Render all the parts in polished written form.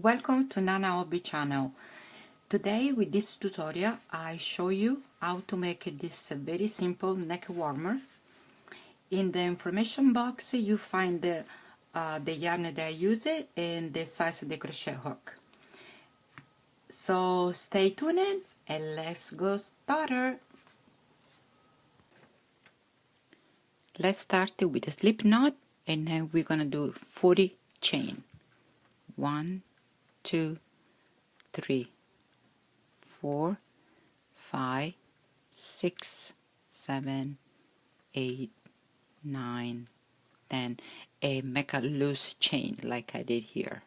Welcome to Nana Hobby channel. Today with this tutorial I show you how to make this very simple neck warmer. In the information box you find the yarn that I use and the size of the crochet hook. So stay tuned and let's go started. Let's start with a slip knot and then we're gonna do 40 chain. 1, 2, 3, 4, 5, 6, 7, 8, 9, 10, and make a loose chain like I did here,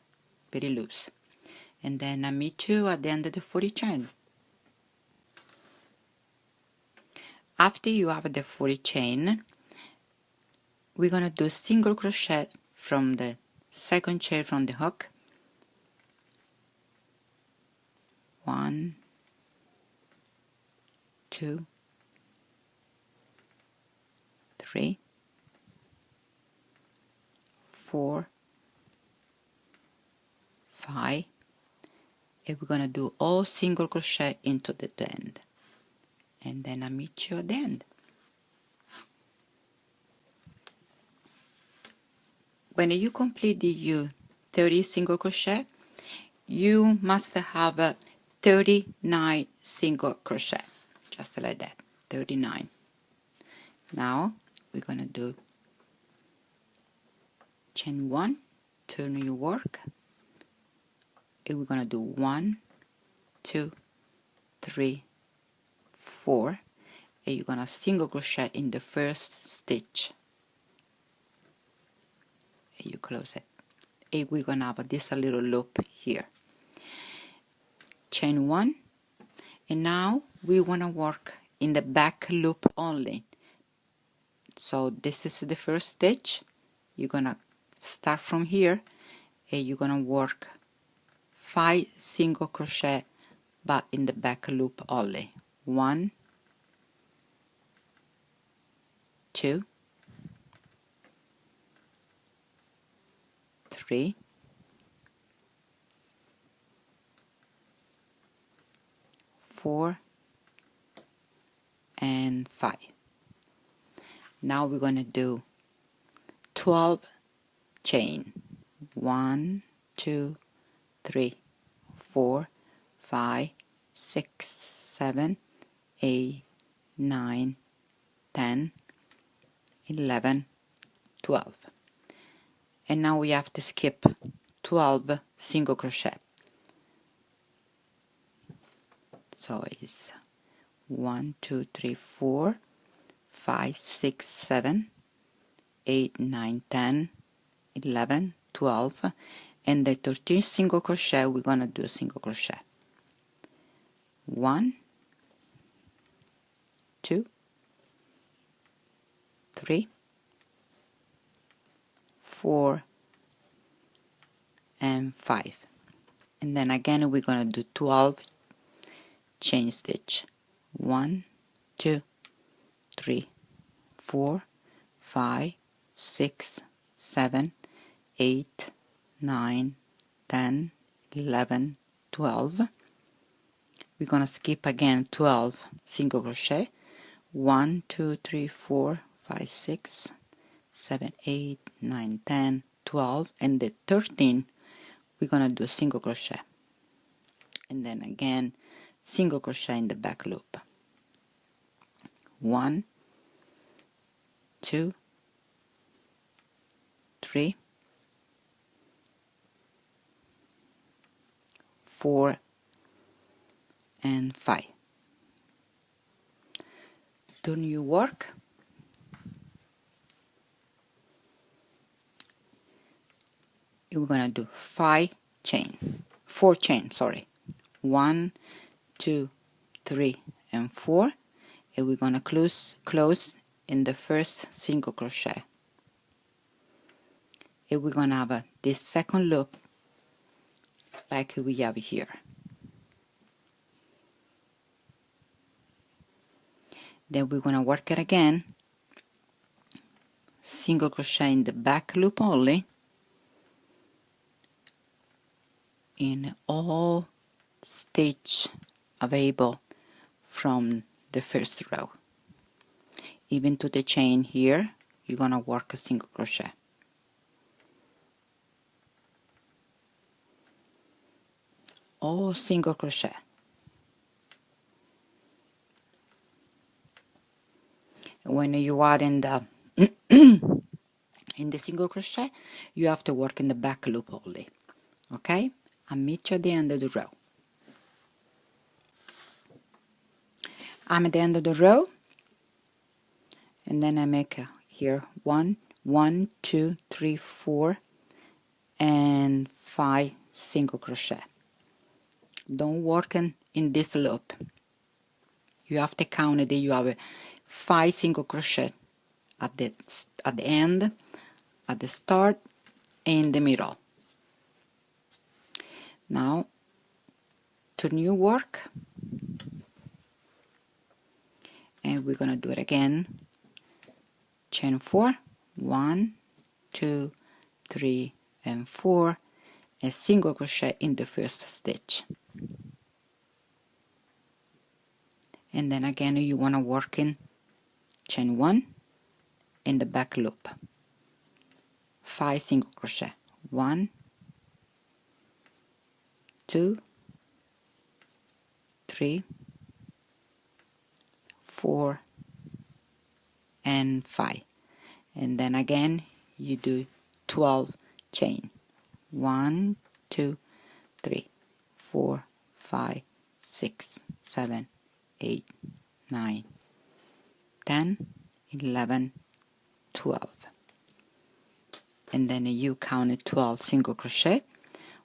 very loose. And then I meet you at the end of the 40 chain. After you have the 40 chain, we're gonna do single crochet from the second chain from the hook. 1, 2, 3, 4, 5, and we're gonna do all single crochet into the end, and then I meet you at the end. When you complete your 30 single crochet, you must have 39 single crochet, just like that, 39. Now we're gonna do chain 1, turn your work, and we're gonna do 1, 2, 3, 4, and you're gonna single crochet in the first stitch. And you close it, and we're gonna have this little loop here. Chain 1, and now we want to work in the back loop only. So this is the first stitch. You're gonna start from here and you're gonna work 5 single crochet but in the back loop only. 1, 2, 3, 4, and 5. Now we're going to do 12 chain. 1, 2, 3, 4, 5, 6, 7, 8, 9, 10, 11, 12. And now we have to skip 12 single crochet. So it's 1, 2, 3, 4, 5, 6, 7, 8, 9, 10, 11, 12, and the 13 single crochet we're gonna do single crochet. 1, 2, 3, 4, and 5. And then again we're gonna do 12 chain stitch. 1, 2, 3, 4, 5, 6, 7, 8, 9, 10, 11, 12. We're gonna skip again 12 single crochet. 1, 2, 3, 4, 5, 6, 7, 8, 9, 10, 12, and the 13 we're gonna do single crochet, and then again single crochet in the back loop. 1, 2, 3, 4, and 5. Turn your work, we're gonna do 4 chain, sorry. 1, 2, 3, and 4, and we're gonna close in the first single crochet, and we're gonna have this second loop like we have here. Then we're gonna work it again, single crochet in the back loop only, in all stitch available from the first row. Even to the chain here, you're gonna work a single crochet. All single crochet. When you are in the in the single crochet, you have to work in the back loop only. Okay? I'll meet you at the end of the row. I'm at the end of the row, and then I make here 1, 2, 3, 4, and 5 single crochet. Don't work in this loop. You have to count it. You have 5 single crochet at the end, at the start, and the middle. Now turn your work, and we're gonna do it again. Chain 4, 1, 2, 3, and 4, a single crochet in the first stitch. And then again you want to work in chain 1 in the back loop, 5 single crochet, 1, 2, 3, 4, and 5, and then again you do 12 chain, 1, 2, 3, 4, 5, 6, 7, 8, 9, 10, 11, 12, and then you count 12 single crochet,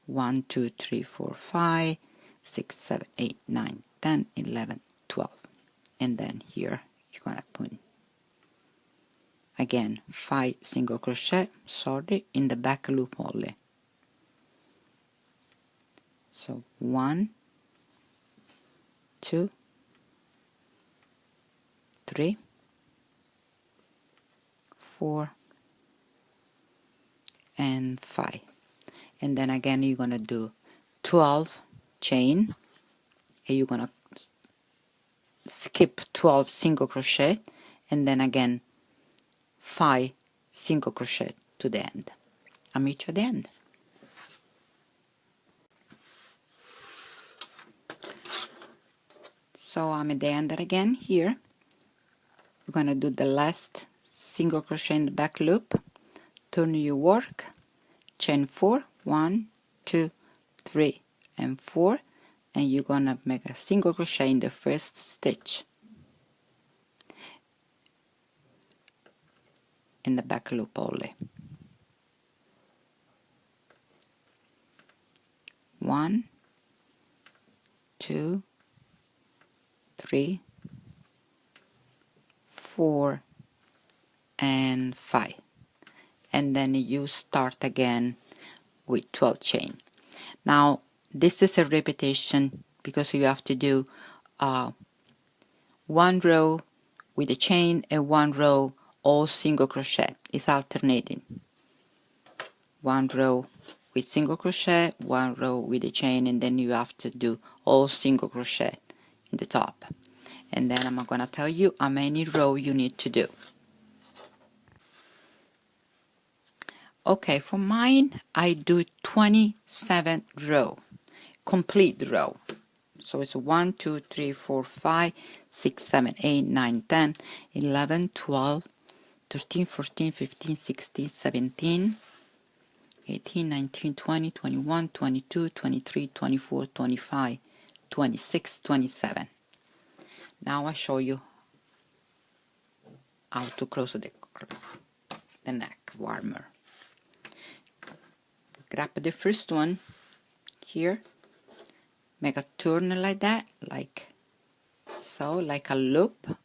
1, 2, 3, 4, 5, 6, 7, 8, 9, 10, 11, 12, and then here you're gonna put again 5 single crochet, sorry, in the back loop only. So 1, 2, 3, 4, and 5, and then again you're gonna do 12 chain, and you're gonna skip 12 single crochet, and then again 5 single crochet to the end. I'll meet you at the end. So I'm at the end again here. We're gonna do the last single crochet in the back loop, turn your work, chain 4, 1, 2, 3, and 4, and you're gonna make a single crochet in the first stitch in the back loop only. 1, 2, 3, 4, and 5, and then you start again with 12 chain. Now this is a repetition because you have to do 1 row with a chain and 1 row all single crochet. It's alternating. 1 row with single crochet, 1 row with a chain, and then you have to do all single crochet in the top. And then I'm gonna tell you how many row you need to do. Okay, for mine I do 27 row, complete row. So it's 1, 2, 3, 4, 5, 6, 7, 8, 9, 10, 11, 12, 13, 14, 15, 16, 17, 18, 19, 20, 21, 22, 23, 24, 25, 26, 27. Now I show you how to close the neck warmer. Grab the first one here, make a turn like that, like so, like a loop.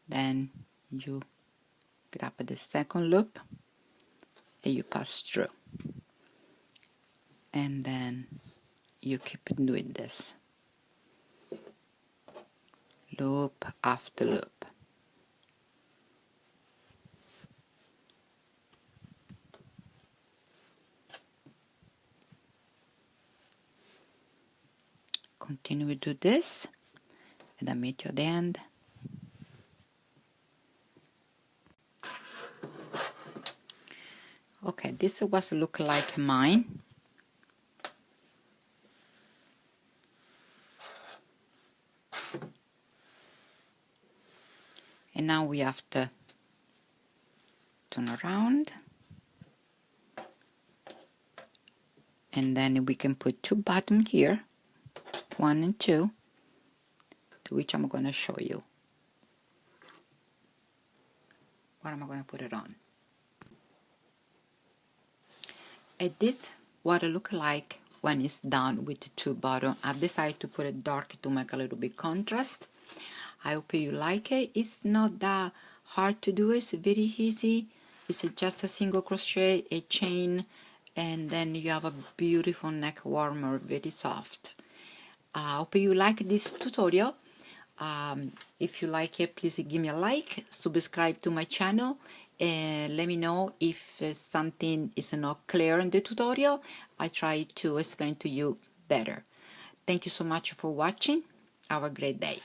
Then you grab the second loop and you pass through, and then you keep doing this loop after loop. continue to do this, and I meet you at the end. Okay, this is what look like mine. And now we have to turn around, and then we can put 2 buttons here, 1 and 2, to which I'm going to show you what am I going to put it on. And this what it look like when it's done with the 2 buttons. I decided to put it dark to make a little bit contrast. I hope you like it. It's not that hard to do. It's very easy. It's just a single crochet, a chain, and then you have a beautiful neck warmer, very soft. I hope you like this tutorial. If you like it, please give me a like, subscribe to my channel, and let me know if something is not clear in the tutorial. I try to explain to you better. Thank you so much for watching. Have a great day.